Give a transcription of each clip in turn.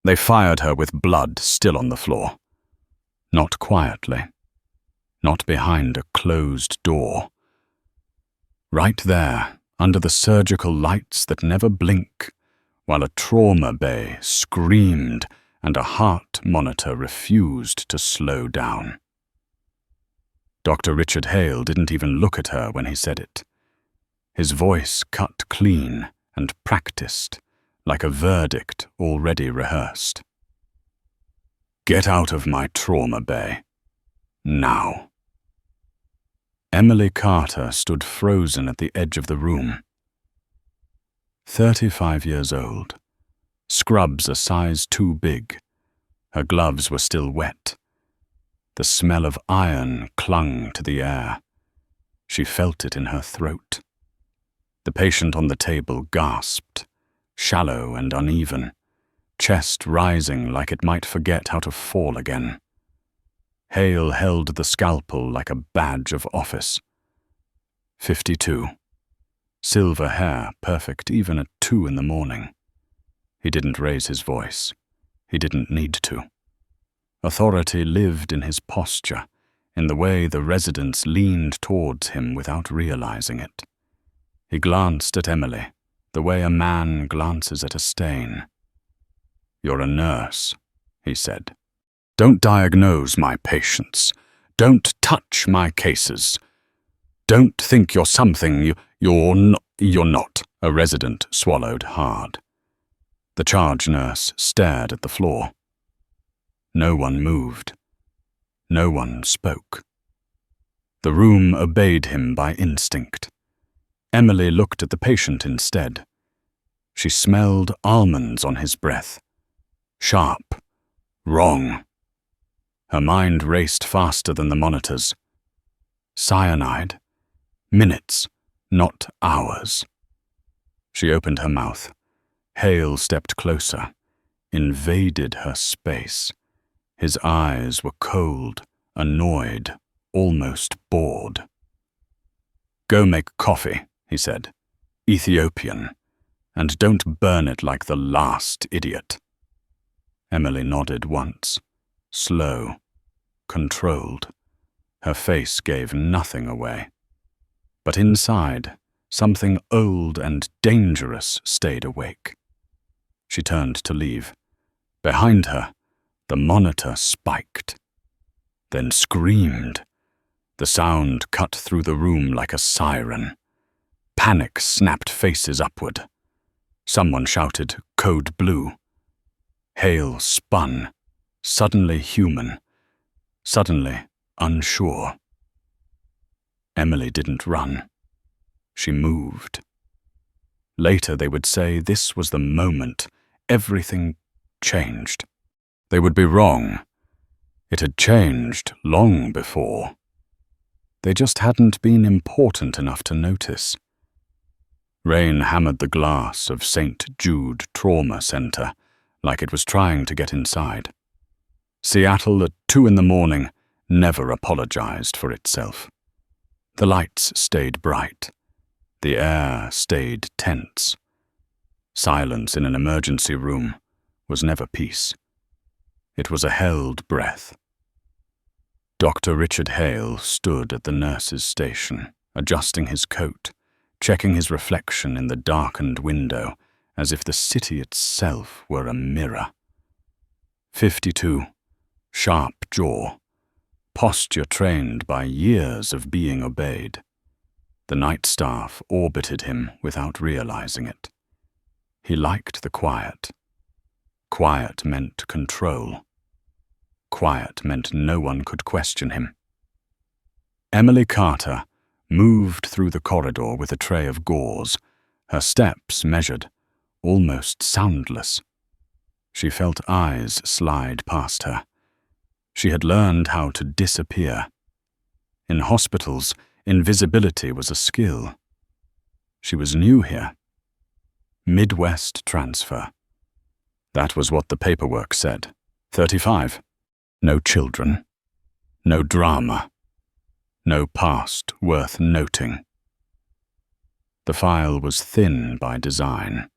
They fired her with blood still on the floor. Not quietly. Not behind a closed door. Right there, under the surgical lights that never blink, while a trauma bay screamed and a heart monitor refused to slow down. Dr. Richard Hale didn't even look at her when he said it. His voice cut clean and practiced, like a verdict already rehearsed. "Get out of my trauma bay. Now." Emily Carter stood frozen at the edge of the room. 35 years old. Scrubs a size too big. Her gloves were still wet. The smell of iron clung to the air. She felt it in her throat. The patient on the table gasped, shallow and uneven, chest rising like it might forget how to fall again. Hale held the scalpel like a badge of office. 52. Silver hair perfect even at 2 in the morning. He didn't raise his voice. He didn't need to. Authority lived in his posture, in the way the residents leaned towards him without realizing it. He glanced at Emily, the way a man glances at a stain. "You're a nurse," he said. "Don't diagnose my patients. Don't touch my cases. Don't think you're something you're not." A resident swallowed hard. The charge nurse stared at the floor. No one moved. No one spoke. The room obeyed him by instinct. Emily looked at the patient instead. She smelled almonds on his breath. Sharp. Wrong. Her mind raced faster than the monitors. Cyanide. Minutes, not hours. She opened her mouth. Hale stepped closer, invaded her space. His eyes were cold, annoyed, almost bored. "Go make coffee," he said. "Ethiopian. And don't burn it like the last idiot." Emily nodded once. Slow, controlled. Her face gave nothing away. But inside, something old and dangerous stayed awake. She turned to leave. Behind her, the monitor spiked, then screamed. The sound cut through the room like a siren. Panic snapped faces upward. Someone shouted, "Code Blue." Hale spun, suddenly human, suddenly unsure. Emily didn't run. She moved. Later they would say this was the moment everything changed. They would be wrong. It had changed long before. They just hadn't been important enough to notice. Rain hammered the glass of St. Jude Trauma Center like it was trying to get inside. Seattle at 2 in the morning never apologized for itself. The lights stayed bright. The air stayed tense. Silence in an emergency room was never peace. It was a held breath. Dr. Richard Hale stood at the nurse's station, adjusting his coat, checking his reflection in the darkened window, as if the city itself were a mirror. 52, sharp jaw, posture trained by years of being obeyed. The night staff orbited him without realizing it. He liked the quiet. Quiet meant control. Quiet meant no one could question him. Emily Carter moved through the corridor with a tray of gauze, her steps measured, almost soundless. She felt eyes slide past her. She had learned how to disappear. In hospitals, invisibility was a skill. She was new here. Midwest transfer. That was what the paperwork said. 35. No children. No drama. No past worth noting. The file was thin by design.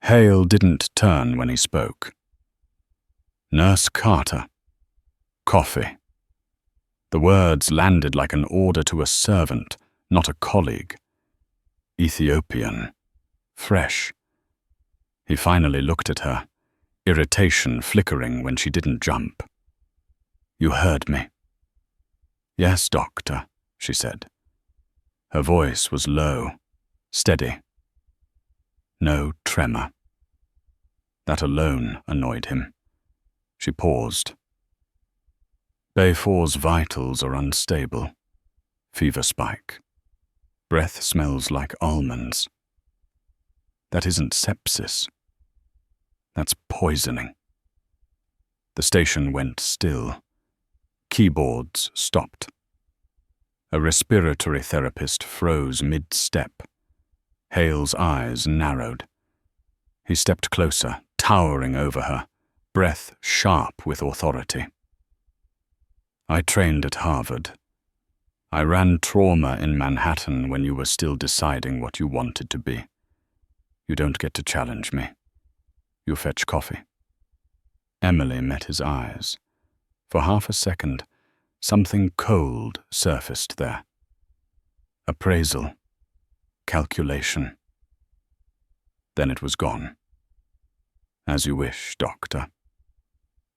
Hale didn't turn when he spoke. Nurse Carter. Coffee. The words landed like an order to a servant, not a colleague. Ethiopian. Fresh. He finally looked at her, irritation flickering when she didn't jump. "You heard me." "Yes, doctor," she said. Her voice was low, steady. No tremor. That alone annoyed him. She paused. Bayfor's vitals are unstable. Fever spike. Breath smells like almonds. That isn't sepsis. That's poisoning. The station went still. Keyboards stopped. A respiratory therapist froze mid-step. Hale's eyes narrowed. He stepped closer, towering over her, breath sharp with authority. "I trained at Harvard. I ran trauma in Manhattan when you were still deciding what you wanted to be. You don't get to challenge me. You fetch coffee." Emily met his eyes. For half a second, something cold surfaced there. Appraisal. Calculation. Then it was gone. "As you wish, doctor."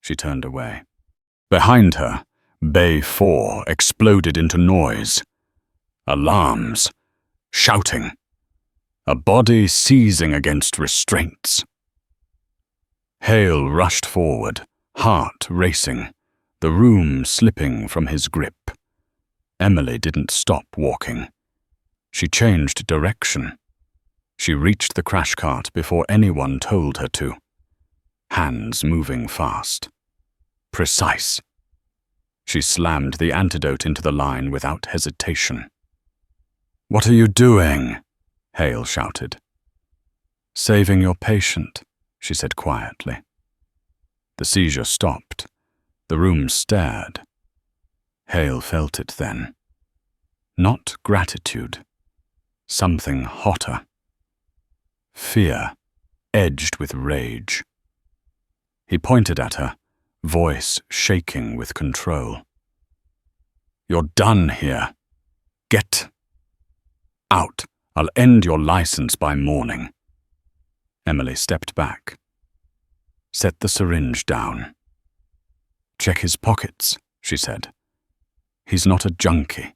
She turned away. Behind her, Bay 4 exploded into noise. Alarms. Shouting. A body seizing against restraints. Hale rushed forward, heart racing, the room slipping from his grip. Emily didn't stop walking. She changed direction. She reached the crash cart before anyone told her to. Hands moving fast. Precise. She slammed the antidote into the line without hesitation. "What are you doing?" Hale shouted. "Saving your patient," she said quietly. The seizure stopped. The room stared. Hale felt it then. Not gratitude. Something hotter. Fear, edged with rage. He pointed at her, voice shaking with control. "You're done here. Get out. I'll end your license by morning." Emily stepped back. Set the syringe down. "Check his pockets," she said. "He's not a junkie.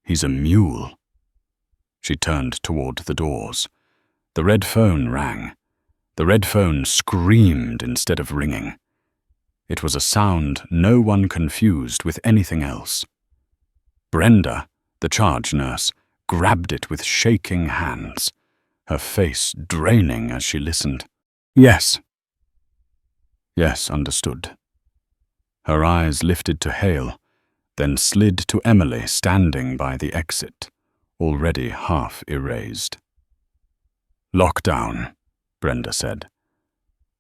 He's a mule." She turned toward the doors. The red phone rang. The red phone screamed instead of ringing. It was a sound no one confused with anything else. Brenda, the charge nurse, grabbed it with shaking hands, her face draining as she listened. "Yes." "Yes, understood." Her eyes lifted to Hale, then slid to Emily standing by the exit, already half erased. "Lockdown," Brenda said.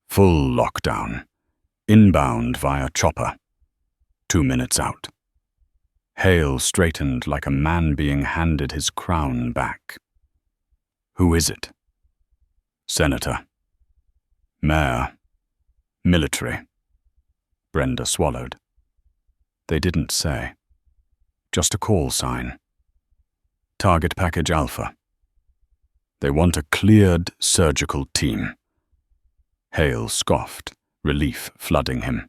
"Full lockdown. Inbound via chopper. 2 minutes out." Hale straightened like a man being handed his crown back. "Who is it?" "Senator. Mayor. Military." Brenda swallowed. They didn't say. Just a call sign. "Target package Alpha. They want a cleared surgical team." Hale scoffed, relief flooding him.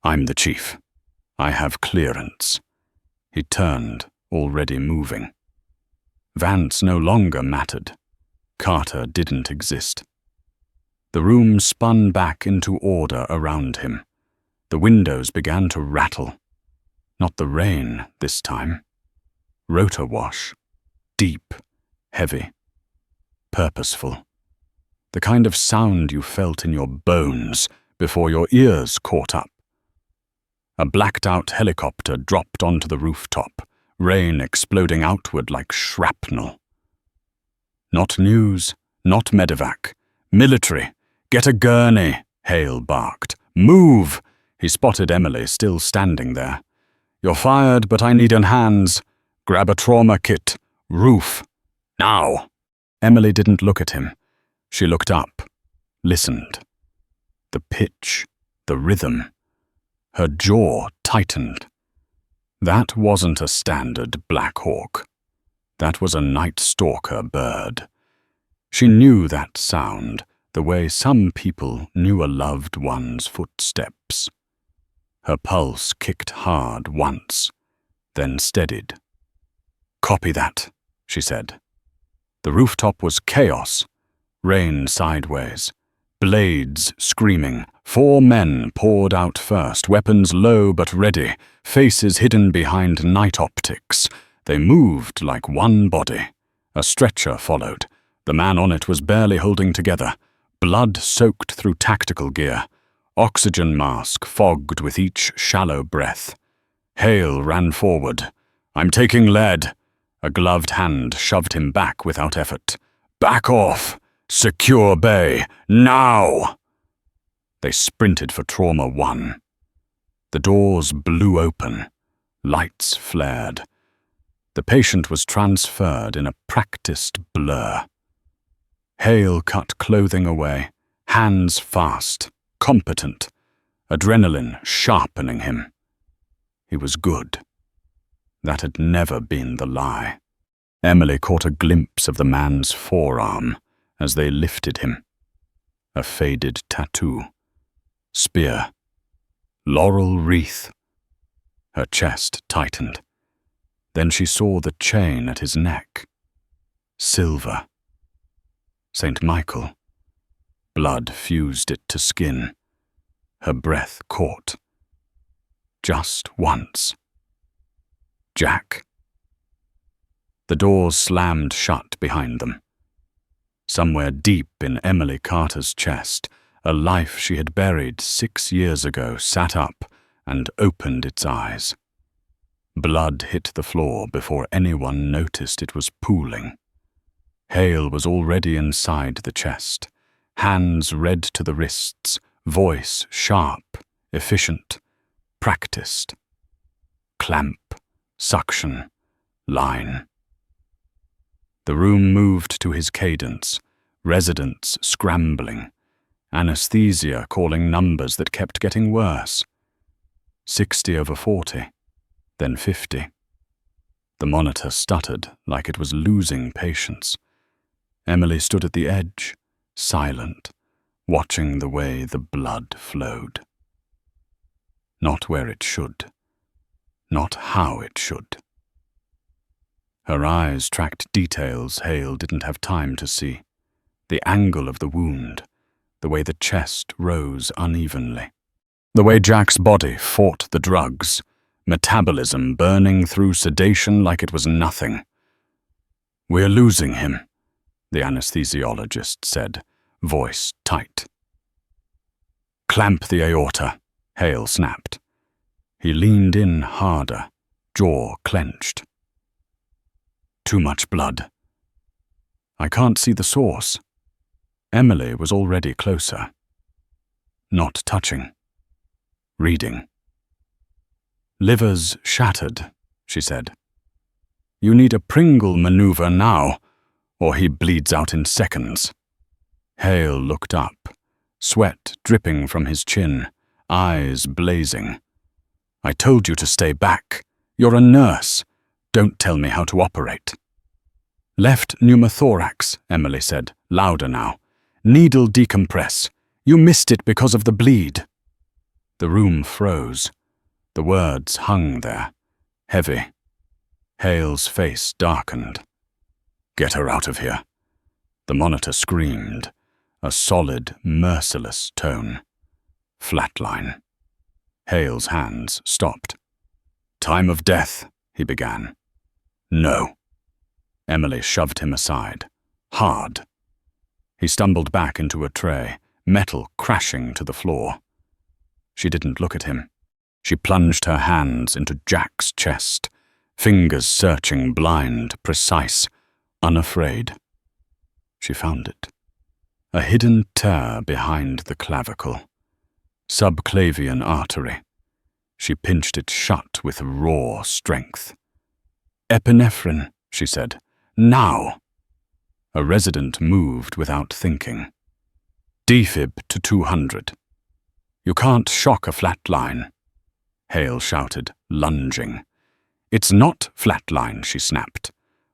"I'm the chief. I have clearance." He turned, already moving. Vance no longer mattered. Carter didn't exist. The room spun back into order around him. The windows began to rattle. Not the rain this time. Rotor wash. Deep, heavy, purposeful. The kind of sound you felt in your bones before your ears caught up. A blacked-out helicopter dropped onto the rooftop, rain exploding outward like shrapnel. "Not news, not medevac. Military. Get a gurney," Hale barked. "Move!" He spotted Emily still standing there. "You're fired, but I need hands. Grab a trauma kit. Roof. Now!" Emily didn't look at him. She looked up, listened. The pitch, the rhythm. Her jaw tightened. That wasn't a standard Black Hawk. That was a night stalker bird. She knew that sound, the way some people knew a loved one's footsteps. Her pulse kicked hard once, then steadied. "Copy that," she said. The rooftop was chaos. Rain sideways. Blades screaming. 4 men poured out first, weapons low but ready, faces hidden behind night optics. They moved like one body. A stretcher followed. The man on it was barely holding together. Blood soaked through tactical gear. Oxygen mask fogged with each shallow breath. Hale ran forward. "I'm taking lead." A gloved hand shoved him back without effort. "Back off! Secure bay! Now!" They sprinted for Trauma 1. The doors blew open. Lights flared. The patient was transferred in a practiced blur. Hale cut clothing away, hands fast, competent, adrenaline sharpening him. He was good. That had never been the lie. Emily caught a glimpse of the man's forearm as they lifted him. A faded tattoo. Spear. Laurel wreath. Her chest tightened. Then she saw the chain at his neck. Silver. St. Michael. Blood fused it to skin. Her breath caught. Just once. Jack. The doors slammed shut behind them. Somewhere deep in Emily Carter's chest, a life she had buried 6 years ago sat up and opened its eyes. Blood hit the floor before anyone noticed it was pooling. Hale was already inside the chest, hands red to the wrists, voice sharp, efficient, practiced. Clamp, suction, line. The room moved to his cadence, residents scrambling, anesthesia calling numbers that kept getting worse. 60/40, then 50. The monitor stuttered like it was losing patience. Emily stood at the edge, silent, watching the way the blood flowed. Not where it should. Not how it should. Her eyes tracked details Hale didn't have time to see. The angle of the wound, the way the chest rose unevenly. The way Jack's body fought the drugs, metabolism burning through sedation like it was nothing. "We're losing him," the anesthesiologist said, voice tight. "Clamp the aorta," Hale snapped. He leaned in harder, jaw clenched. "Too much blood." "I can't see the source." Emily was already closer. Not touching. Reading. "Liver's shattered," she said. "You need a Pringle maneuver now, or he bleeds out in seconds." Hale looked up, sweat dripping from his chin, eyes blazing. "I told you to stay back. You're a nurse. Don't tell me how to operate." "Left pneumothorax," Emily said, louder now. "Needle decompress. You missed it because of the bleed." The room froze. The words hung there, heavy. Hale's face darkened. "Get her out of here." The monitor screamed, a solid, merciless tone. Flatline. Hale's hands stopped. "Time of death," he began. "No." Emily shoved him aside, hard. He stumbled back into a tray, metal crashing to the floor. She didn't look at him. She plunged her hands into Jack's chest, fingers searching, blind, precise, unafraid. She found it. A hidden tear behind the clavicle. Subclavian artery. She pinched it shut with raw strength. "Epinephrine," she said. "Now!" A resident moved without thinking. "Defib to 200. You can't shock a flatline, Hale shouted, lunging. It's not flatline, she snapped.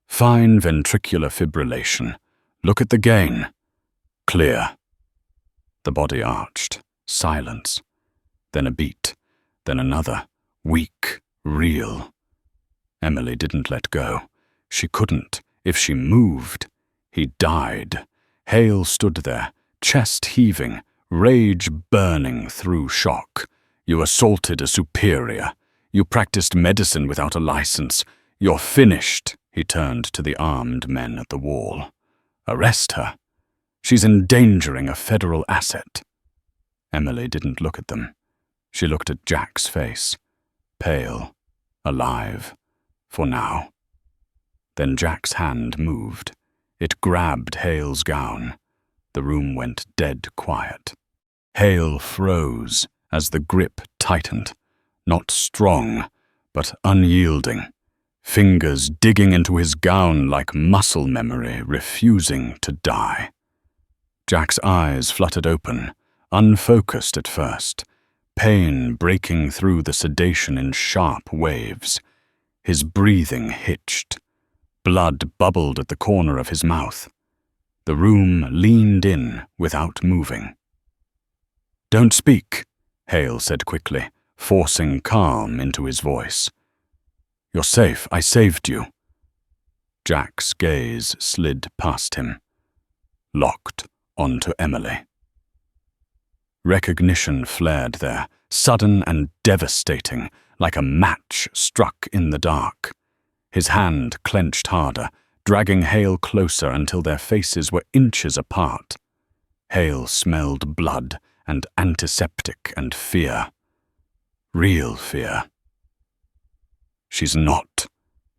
Fine ventricular fibrillation. Look at the gain. Clear. The body arched. Silence. Then a beat. Then another. Weak. Real. Emily didn't let go. She couldn't. If she moved, he died. Hale stood there, chest heaving, rage burning through shock. You assaulted a superior. You practiced medicine without a license. You're finished, he turned to the armed men at the wall. Arrest her. She's endangering a federal asset. Emily didn't look at them. She looked at Jack's face. Pale. Alive. For now. Then Jack's hand moved. It grabbed Hale's gown. The room went dead quiet. Hale froze as the grip tightened. Not strong, but unyielding. Fingers digging into his gown like muscle memory, refusing to die. Jack's eyes fluttered open, unfocused at first, pain breaking through the sedation in sharp waves. His breathing hitched. Blood bubbled at the corner of his mouth. The room leaned in without moving. Don't speak, Hale said quickly, forcing calm into his voice. You're safe. I saved you. Jack's gaze slid past him, locked onto Emily. Recognition flared there, sudden and devastating, like a match struck in the dark. His hand clenched harder, dragging Hale closer until their faces were inches apart. Hale smelled blood and antiseptic and fear. Real fear. She's not,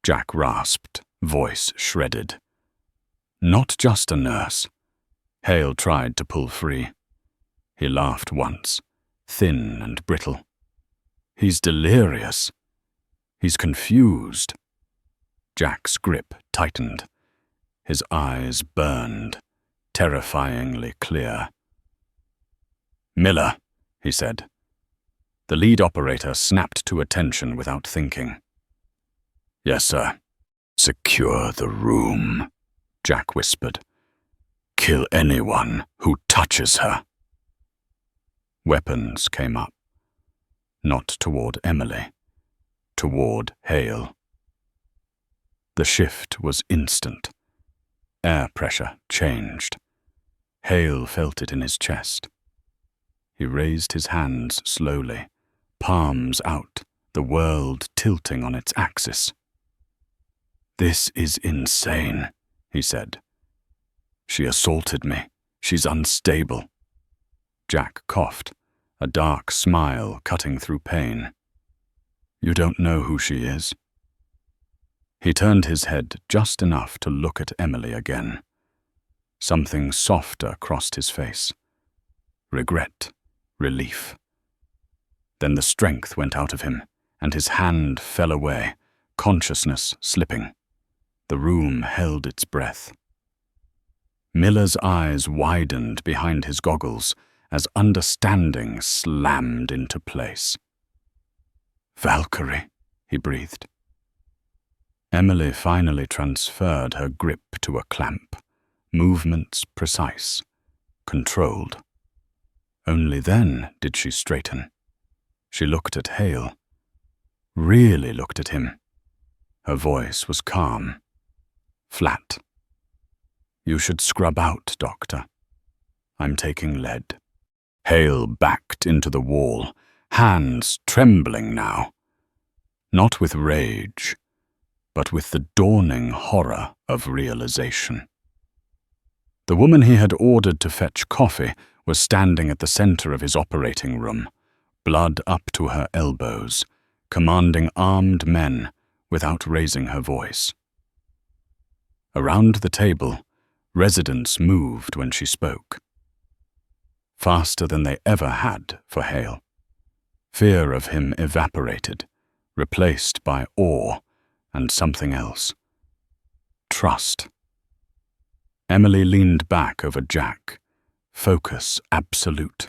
Jack rasped, voice shredded. Not just a nurse. Hale tried to pull free. He laughed once, thin and brittle. He's delirious. He's confused. Jack's grip tightened. His eyes burned, terrifyingly clear. Miller, he said. The lead operator snapped to attention without thinking. Yes, sir. Secure the room, Jack whispered. Kill anyone who touches her. Weapons came up. Not toward Emily. Toward Hale. The shift was instant. Air pressure changed. Hale felt it in his chest. He raised his hands slowly, palms out, the world tilting on its axis. This is insane, he said. She assaulted me. She's unstable. Jack coughed, a dark smile cutting through pain. You don't know who she is? He turned his head just enough to look at Emily again. Something softer crossed his face. Regret, relief. Then the strength went out of him, and his hand fell away, consciousness slipping. The room held its breath. Miller's eyes widened behind his goggles as understanding slammed into place. Valkyrie, he breathed. Emily finally transferred her grip to a clamp, movements precise, controlled. Only then did she straighten. She looked at Hale, really looked at him. Her voice was calm, flat. You should scrub out, Doctor. I'm taking lead. Hale backed into the wall, hands trembling now. Not with rage, but with the dawning horror of realization. The woman he had ordered to fetch coffee was standing at the center of his operating room, blood up to her elbows, commanding armed men without raising her voice. Around the table, residents moved when she spoke. Faster than they ever had for Hale. Fear of him evaporated, replaced by awe and something else. Trust. Emily leaned back over Jack, focus absolute.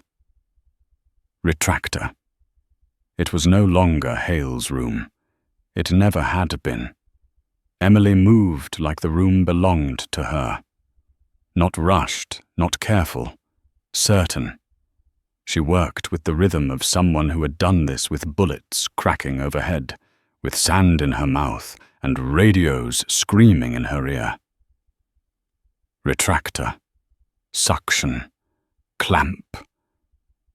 Retractor. It was no longer Hale's room. It never had been. Emily moved like the room belonged to her. Not rushed, not careful, certain. She worked with the rhythm of someone who had done this with bullets cracking overhead, with sand in her mouth and radios screaming in her ear. Retractor. Suction. Clamp.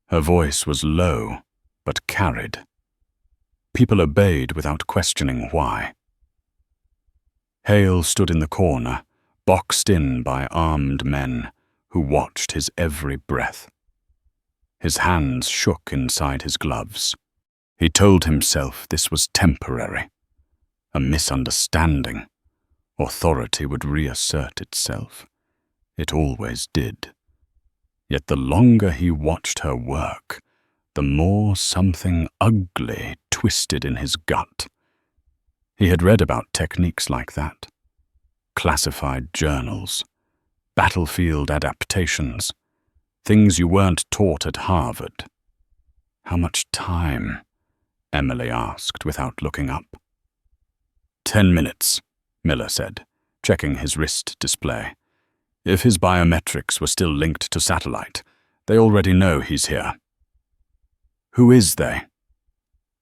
Her voice was low, but carried. People obeyed without questioning why. Hale stood in the corner, boxed in by armed men who watched his every breath. His hands shook inside his gloves. He told himself this was temporary, a misunderstanding. Authority would reassert itself. It always did. Yet the longer he watched her work, the more something ugly twisted in his gut. He had read about techniques like that. Classified journals, battlefield adaptations, things you weren't taught at Harvard. How much time? Emily asked without looking up. 10 minutes, Miller said, checking his wrist display. If his biometrics were still linked to satellite, they already know he's here. Who is they?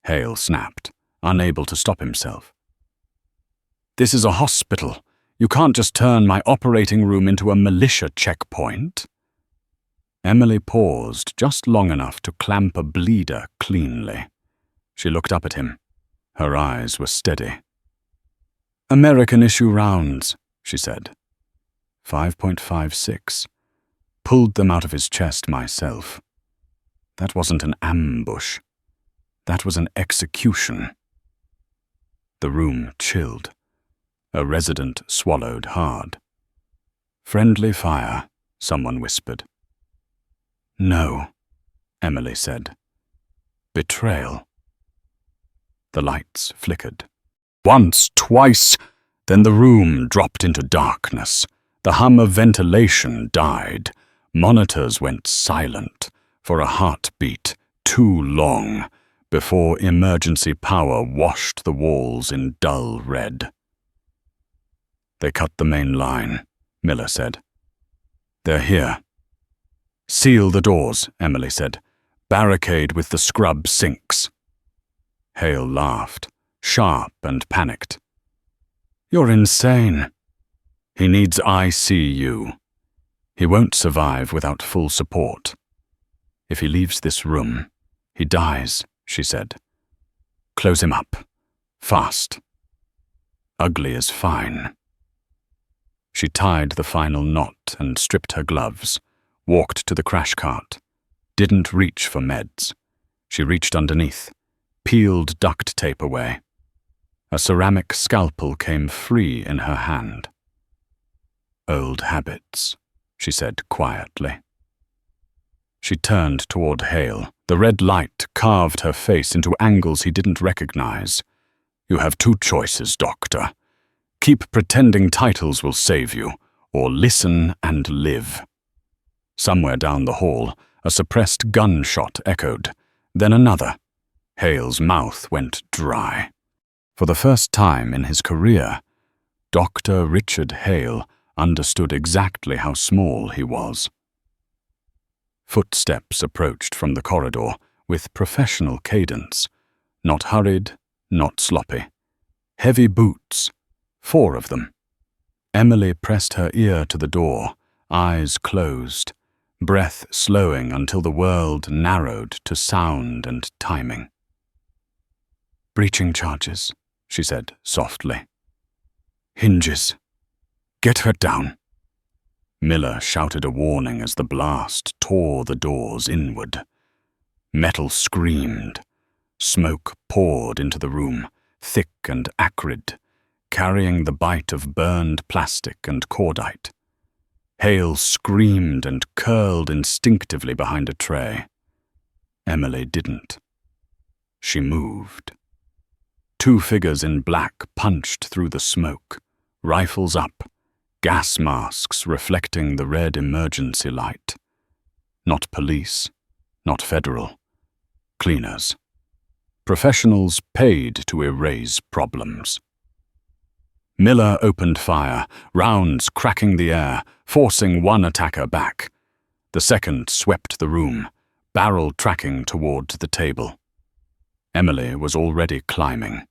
Hale snapped, unable to stop himself. This is a hospital. You can't just turn my operating room into a militia checkpoint. Emily paused just long enough to clamp a bleeder cleanly. She looked up at him. Her eyes were steady. American issue rounds, she said. 5.56. Pulled them out of his chest myself. That wasn't an ambush. That was an execution. The room chilled. A resident swallowed hard. Friendly fire, someone whispered. No, Emily said. Betrayal. The lights flickered. Once, twice, then the room dropped into darkness. The hum of ventilation died. Monitors went silent for a heartbeat too long before emergency power washed the walls in dull red. They cut the main line, Miller said. They're here. Seal the doors, Emily said. Barricade with the scrub sinks. Hale laughed, sharp and panicked. You're insane. He needs ICU. He won't survive without full support. If he leaves this room, he dies, she said. Close him up. Fast. Ugly is fine. She tied the final knot and stripped her gloves, walked to the crash cart. Didn't reach for meds. She reached underneath, peeled duct tape away. A ceramic scalpel came free in her hand. Old habits, she said quietly. She turned toward Hale. The red light carved her face into angles he didn't recognize. You have two choices, Doctor. Keep pretending titles will save you, or listen and live. Somewhere down the hall, a suppressed gunshot echoed, then another. Hale's mouth went dry. For the first time in his career, Dr. Richard Hale understood exactly how small he was. Footsteps approached from the corridor with professional cadence, not hurried, not sloppy. Heavy boots, 4 of them. Emily pressed her ear to the door, eyes closed, breath slowing until the world narrowed to sound and timing. Breaching charges, she said softly. Hinges. Get her down. Miller shouted a warning as the blast tore the doors inward. Metal screamed. Smoke poured into the room, thick and acrid, carrying the bite of burned plastic and cordite. Hale screamed and curled instinctively behind a tray. Emily didn't. She moved. 2 figures in black punched through the smoke, rifles up, gas masks reflecting the red emergency light. Not police, not federal, cleaners. Professionals paid to erase problems. Miller opened fire, rounds cracking the air, forcing one attacker back. The second swept the room, barrel tracking toward the table. Emily was already climbing.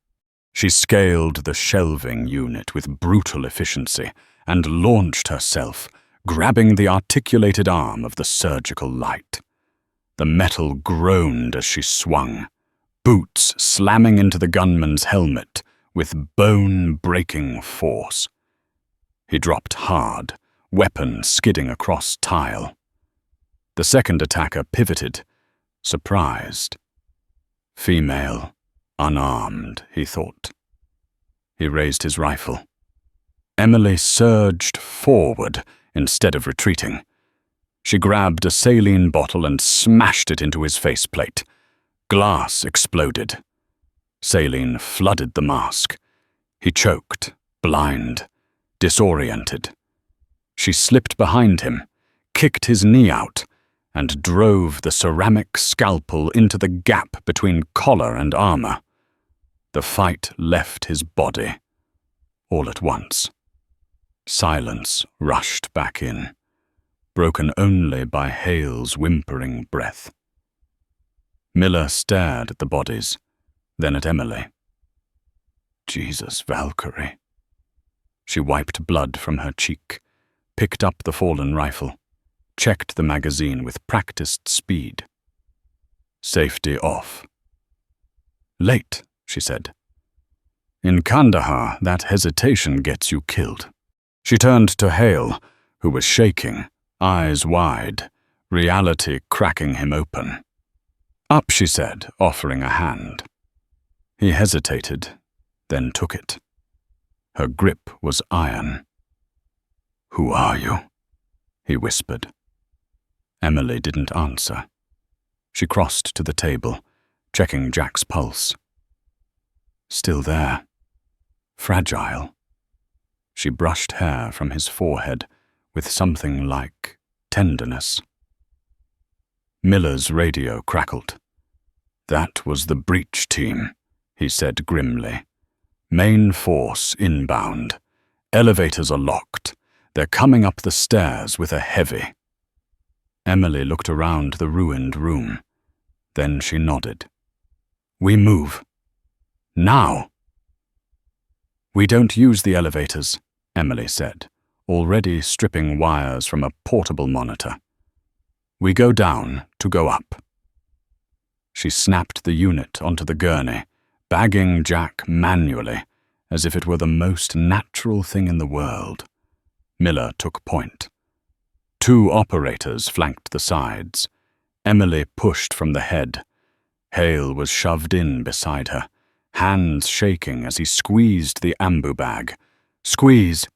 She scaled the shelving unit with brutal efficiency and launched herself, grabbing the articulated arm of the surgical light. The metal groaned as she swung, boots slamming into the gunman's helmet with bone-breaking force. He dropped hard, weapon skidding across tile. The second attacker pivoted, surprised. Female, unarmed, he thought. He raised his rifle. Emily surged forward instead of retreating. She grabbed a saline bottle and smashed it into his faceplate. Glass exploded. Saline flooded the mask. He choked, blind, disoriented. She slipped behind him, kicked his knee out, and drove the ceramic scalpel into the gap between collar and armor. The fight left his body. All at once. Silence rushed back in, broken only by Hale's whimpering breath. Miller stared at the bodies, then at Emily. Jesus, Valkyrie. She wiped blood from her cheek, picked up the fallen rifle, checked the magazine with practiced speed. Safety off. Late, she said. In Kandahar, that hesitation gets you killed. She turned to Hale, who was shaking, eyes wide, reality cracking him open. Up, she said, offering a hand. He hesitated, then took it. Her grip was iron. Who are you? He whispered. Emily didn't answer. She crossed to the table, checking Jack's pulse. Still there. Fragile. She brushed hair from his forehead with something like tenderness. Miller's radio crackled. That was the breach team, he said grimly. Main force inbound. Elevators are locked. They're coming up the stairs with a heavy. Emily looked around the ruined room. Then she nodded. We move. Now. We don't use the elevators, Emily said, already stripping wires from a portable monitor. We go down to go up. She snapped the unit onto the gurney, bagging Jack manually, as if it were the most natural thing in the world. Miller took point. 2 operators flanked the sides. Emily pushed from the head. Hale was shoved in beside her, hands shaking as he squeezed the ambu bag. Squeeze,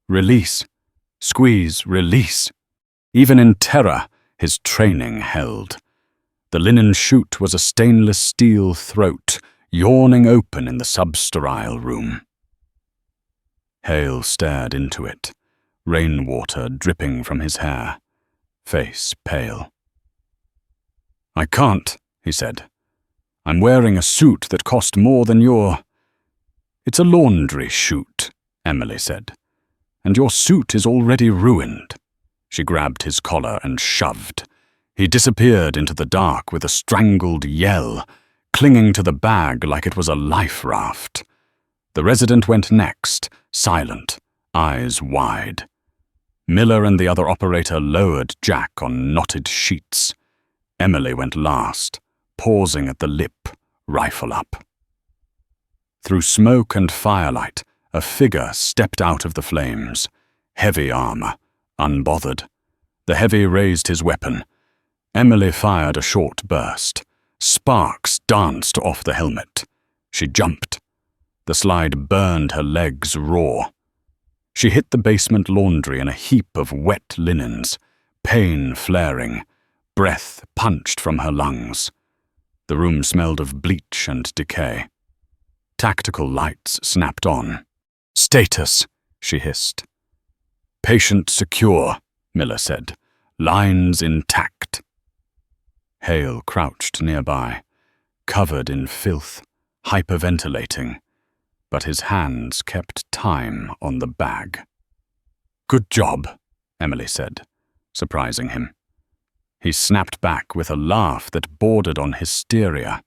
release, squeeze, release. Even in terror, his training held. The linen chute was a stainless steel throat, yawning open in the substerile room. Hale stared into it, rainwater dripping from his hair, face pale. I can't, he said. I'm wearing a suit that cost more than your... It's a laundry chute, Emily said. And your suit is already ruined. She grabbed his collar and shoved. He disappeared into the dark with a strangled yell, clinging to the bag like it was a life raft. The resident went next, silent, eyes wide. Miller and the other operator lowered Jack on knotted sheets. Emily went last, pausing at the lip, rifle up. Through smoke and firelight, a figure stepped out of the flames. Heavy armor, unbothered. The heavy raised his weapon. Emily fired a short burst. Sparks danced off the helmet. She jumped. The slide burned her legs raw. She hit the basement laundry in a heap of wet linens, pain flaring, breath punched from her lungs. The room smelled of bleach and decay. Tactical lights snapped on. Status, she hissed. Patient secure, Miller said. Lines intact. Hale crouched nearby, covered in filth, hyperventilating, but his hands kept time on the bag. "Good job," Emily said, surprising him. He snapped back with a laugh that bordered on hysteria.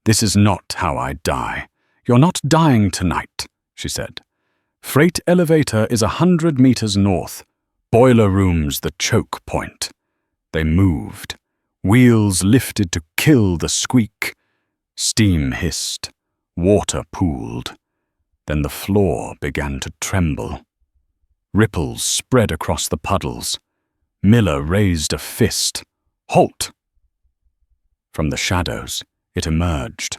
"This is not how I die. You're not dying tonight," she said. "Freight elevator is 100 meters north. Boiler room's the choke point." They moved. Wheels lifted to kill the squeak. Steam hissed. Water pooled. Then the floor began to tremble. Ripples spread across the puddles. Miller raised a fist. "Halt!" From the shadows, it emerged.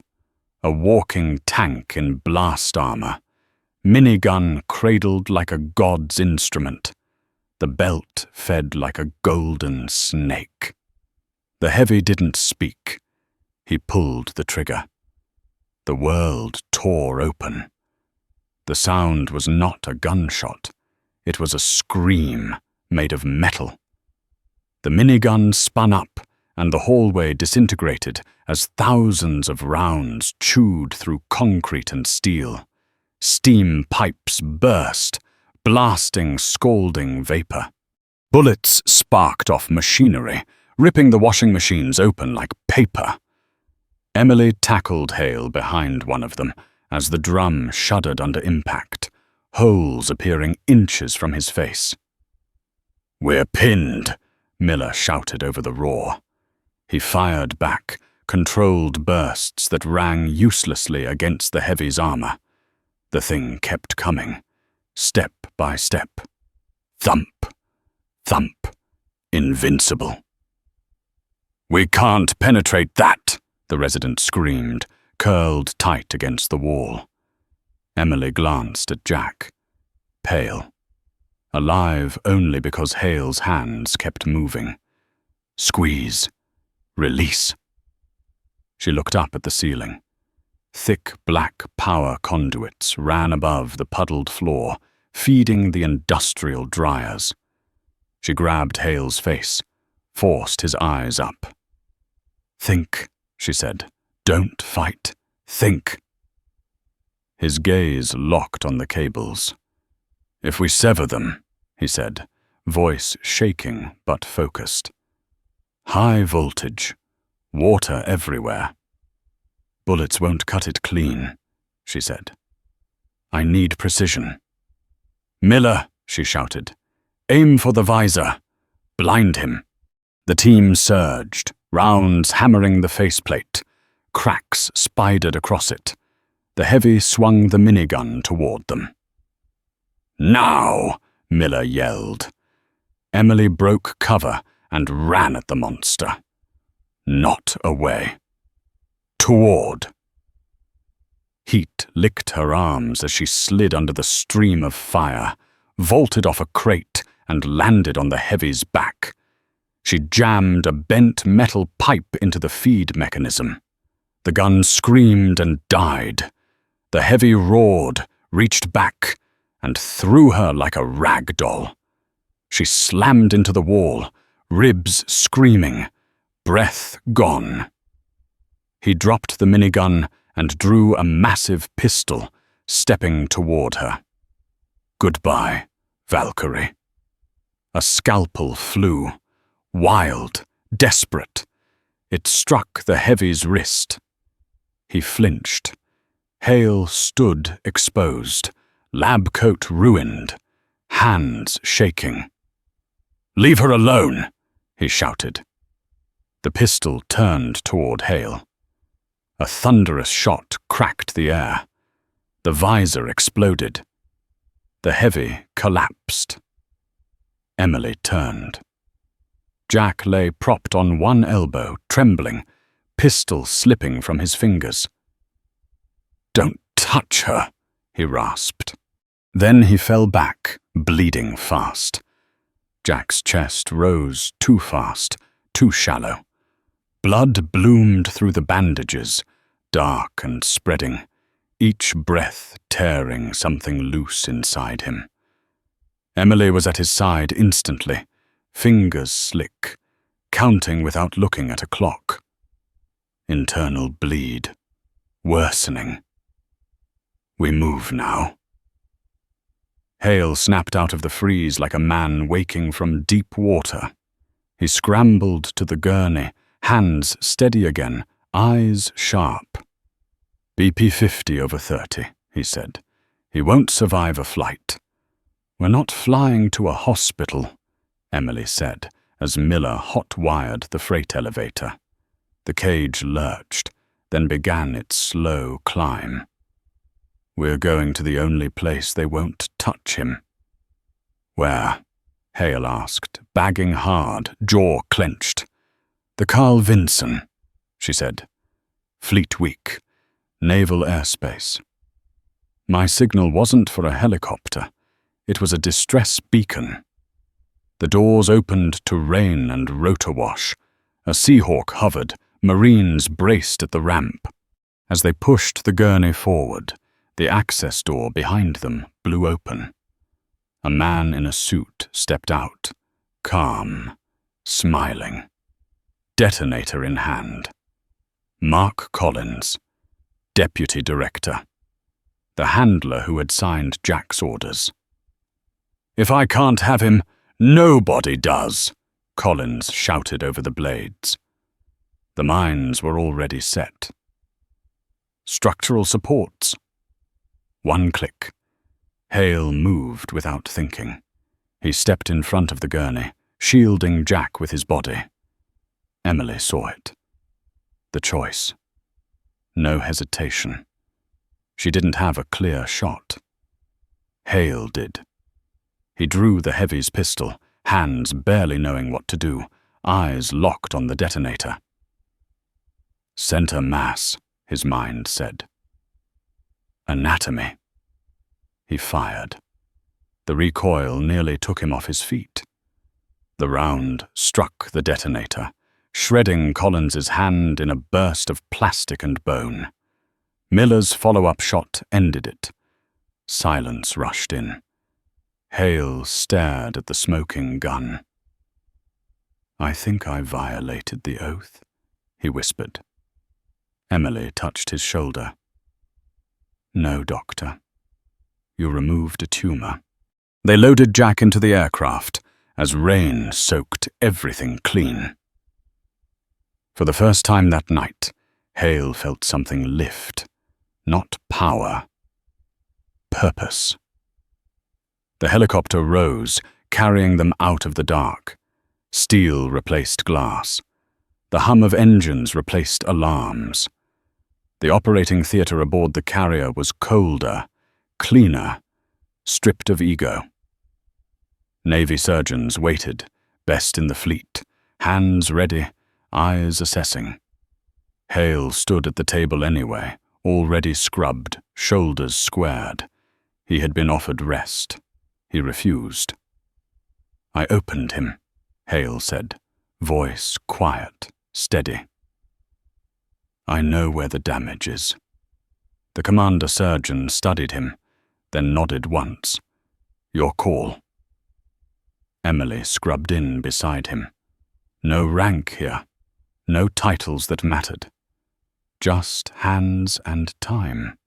A walking tank in blast armor. Minigun cradled like a god's instrument. The belt fed like a golden snake. The heavy didn't speak. He pulled the trigger. The world tore open. The sound was not a gunshot. It was a scream made of metal. The minigun spun up, and the hallway disintegrated as thousands of rounds chewed through concrete and steel. Steam pipes burst, blasting scalding vapor. Bullets sparked off machinery, ripping the washing machines open like paper. Emily tackled Hale behind one of them as the drum shuddered under impact, holes appearing inches from his face. "We're pinned," Miller shouted over the roar. He fired back, controlled bursts that rang uselessly against the heavy's armor. The thing kept coming, step by step. Thump, thump, invincible. "We can't penetrate that," the resident screamed, curled tight against the wall. Emily glanced at Jack, pale, alive only because Hale's hands kept moving. Squeeze, release. She looked up at the ceiling. Thick black power conduits ran above the puddled floor, feeding the industrial dryers. She grabbed Hale's face, forced his eyes up. "Think," she said. "Don't fight. Think." His gaze locked on the cables. "If we sever them," he said, voice shaking but focused. "High voltage. Water everywhere." "Bullets won't cut it clean," she said. "I need precision." "Miller," she shouted. "Aim for the visor. Blind him." The team surged, rounds hammering the faceplate. Cracks spidered across it. The heavy swung the minigun toward them. "Now!" Miller yelled. Emily broke cover and ran at the monster. Not away. Toward. Heat licked her arms as she slid under the stream of fire, vaulted off a crate, and landed on the heavy's back. She jammed a bent metal pipe into the feed mechanism. The gun screamed and died. The heavy roared, reached back, and threw her like a rag doll. She slammed into the wall, ribs screaming, breath gone. He dropped the minigun and drew a massive pistol, stepping toward her. "Goodbye, Valkyrie." A scalpel flew, wild, desperate. It struck the heavy's wrist. He flinched. Hale stood exposed, lab coat ruined, hands shaking. "Leave her alone," he shouted. The pistol turned toward Hale. A thunderous shot cracked the air. The visor exploded. The heavy collapsed. Emily turned. Jack lay propped on one elbow, trembling, pistol slipping from his fingers. "Don't touch her," he rasped. Then he fell back, bleeding fast. Jack's chest rose too fast, too shallow. Blood bloomed through the bandages, dark and spreading, each breath tearing something loose inside him. Emily was at his side instantly, fingers slick, counting without looking at a clock. Internal bleed. Worsening. We move now. Hale snapped out of the freeze like a man waking from deep water. He scrambled to the gurney, hands steady again, eyes sharp. BP 50/30, he said. He won't survive a flight. We're not flying to a hospital, Emily said, as Miller hot-wired the freight elevator. The cage lurched, then began its slow climb. We're going to the only place they won't touch him. Where? Hale asked, bagging hard, jaw clenched. The Carl Vinson, she said. Fleet Week, naval airspace. My signal wasn't for a helicopter. It was a distress beacon. The doors opened to rain and rotor wash. A Seahawk hovered, Marines braced at the ramp. As they pushed the gurney forward, the access door behind them blew open. A man in a suit stepped out, calm, smiling. Detonator in hand. Mark Collins, Deputy Director. The handler who had signed Jack's orders. If I can't have him, nobody does, Collins shouted over the blades. The mines were already set. Structural supports. One click. Hale moved without thinking. He stepped in front of the gurney, shielding Jack with his body. Emily saw it. The choice. No hesitation. She didn't have a clear shot. Hale did. He drew the heavy's pistol, hands barely knowing what to do, eyes locked on the detonator. Center mass, his mind said. Anatomy. He fired. The recoil nearly took him off his feet. The round struck the detonator, shredding Collins's hand in a burst of plastic and bone. Miller's follow-up shot ended it. Silence rushed in. Hale stared at the smoking gun. I think I violated the oath, he whispered. Emily touched his shoulder. No, Doctor. You removed a tumor. They loaded Jack into the aircraft as rain soaked everything clean. For the first time that night, Hale felt something lift. Not power. Purpose. The helicopter rose, carrying them out of the dark. Steel replaced glass. The hum of engines replaced alarms. The operating theater aboard the carrier was colder, cleaner, stripped of ego. Navy surgeons waited, best in the fleet, hands ready, eyes assessing. Hale stood at the table anyway, already scrubbed, shoulders squared. He had been offered rest. He refused. I opened him, Hale said, voice quiet, steady. I know where the damage is. The commander surgeon studied him, then nodded once. Your call. Emily scrubbed in beside him. No rank here, no titles that mattered. Just hands and time.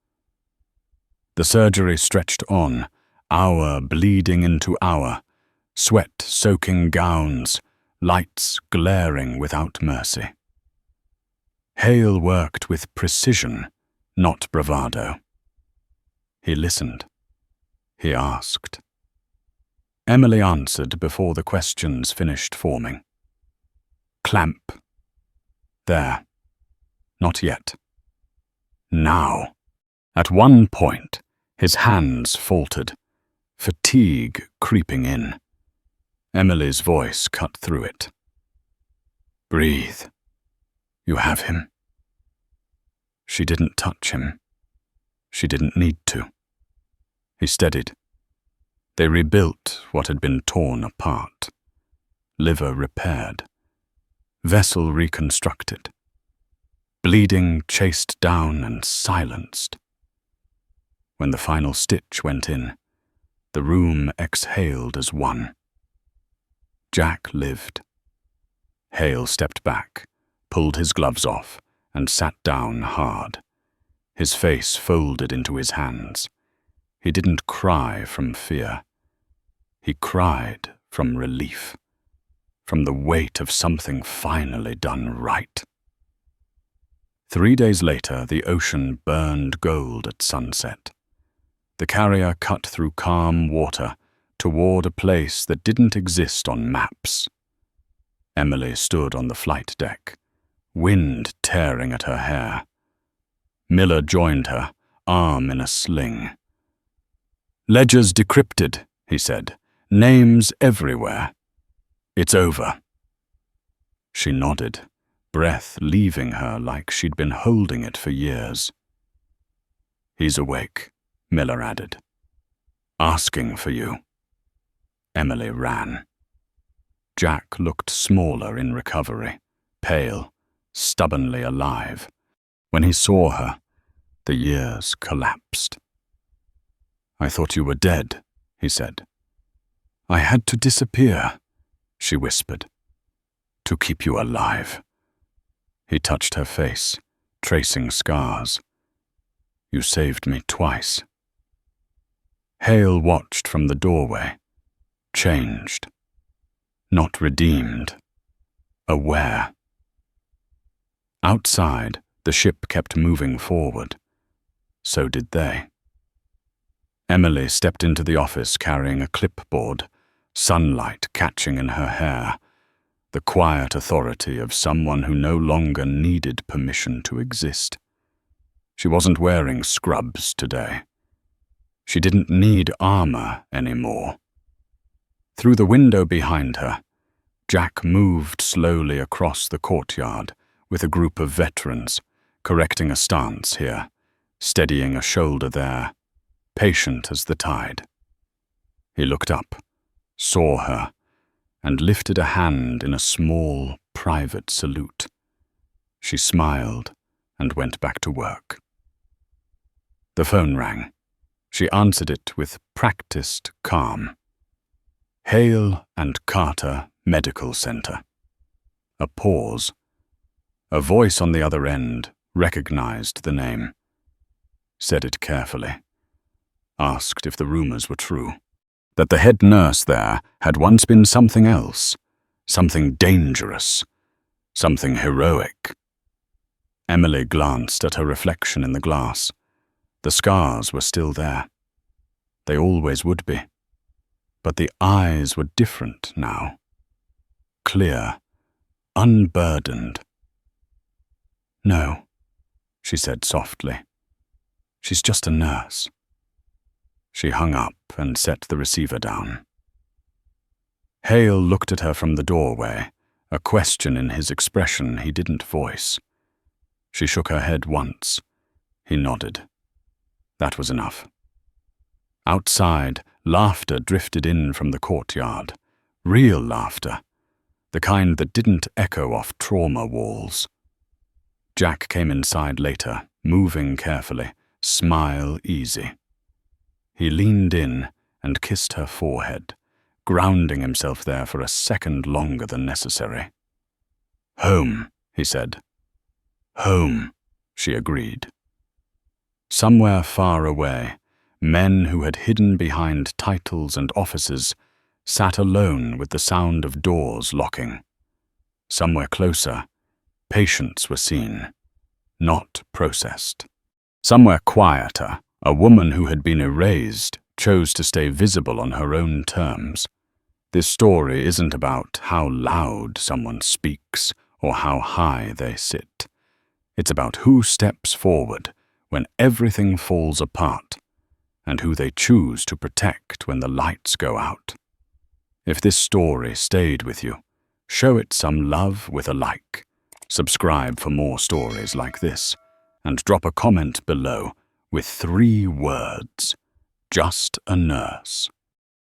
The surgery stretched on, hour bleeding into hour, sweat-soaking gowns, lights glaring without mercy. Hale worked with precision, not bravado. He listened. He asked. Emily answered before the questions finished forming. Clamp. There. Not yet. Now. At one point, his hands faltered, fatigue creeping in. Emily's voice cut through it. Breathe. You have him. She didn't touch him. She didn't need to. He steadied. They rebuilt what had been torn apart. Liver repaired. Vessel reconstructed. Bleeding chased down and silenced. When the final stitch went in, the room exhaled as one. Jack lived. Hale stepped back, pulled his gloves off, and sat down hard, his face folded into his hands. He didn't cry from fear. He cried from relief, from the weight of something finally done right. 3 days later, the ocean burned gold at sunset. The carrier cut through calm water toward a place that didn't exist on maps. Emily stood on the flight deck, wind tearing at her hair. Miller joined her, arm in a sling. "Ledgers decrypted," he said. "Names everywhere. It's over." She nodded, breath leaving her like she'd been holding it for years. "He's awake," Miller added. "Asking for you." Emily ran. Jack looked smaller in recovery, pale, stubbornly alive. When he saw her, the years collapsed. "I thought you were dead," he said. "I had to disappear," she whispered, "to keep you alive." He touched her face, tracing scars. "You saved me twice." Hale watched from the doorway, changed. Not redeemed, aware. Outside, the ship kept moving forward. So did they. Emily stepped into the office carrying a clipboard, sunlight catching in her hair, the quiet authority of someone who no longer needed permission to exist. She wasn't wearing scrubs today. She didn't need armor anymore. Through the window behind her, Jack moved slowly across the courtyard with a group of veterans, correcting a stance here, steadying a shoulder there, patient as the tide. He looked up, saw her, and lifted a hand in a small, private salute. She smiled and went back to work. The phone rang. She answered it with practiced calm. Hale and Carter Medical Center. A pause. A voice on the other end recognized the name. Said it carefully. Asked if the rumors were true. That the head nurse there had once been something else. Something dangerous. Something heroic. Emily glanced at her reflection in the glass. The scars were still there. They always would be. But the eyes were different now. Clear, unburdened. "No," she said softly. "She's just a nurse." She hung up and set the receiver down. Hale looked at her from the doorway, a question in his expression he didn't voice. She shook her head once. He nodded. That was enough. Outside, laughter drifted in from the courtyard. Real laughter. The kind that didn't echo off trauma walls. Jack came inside later, moving carefully, smile easy. He leaned in and kissed her forehead, grounding himself there for a second longer than necessary. "Home," he said. "Home," she agreed. Somewhere far away, men who had hidden behind titles and offices sat alone with the sound of doors locking. Somewhere closer, patients were seen, not processed. Somewhere quieter, a woman who had been erased chose to stay visible on her own terms. This story isn't about how loud someone speaks or how high they sit. It's about who steps forward when everything falls apart, and who they choose to protect when the lights go out. If this story stayed with you, show it some love with a like. Subscribe for more stories like this, and drop a comment below with 3 words. Just a nurse.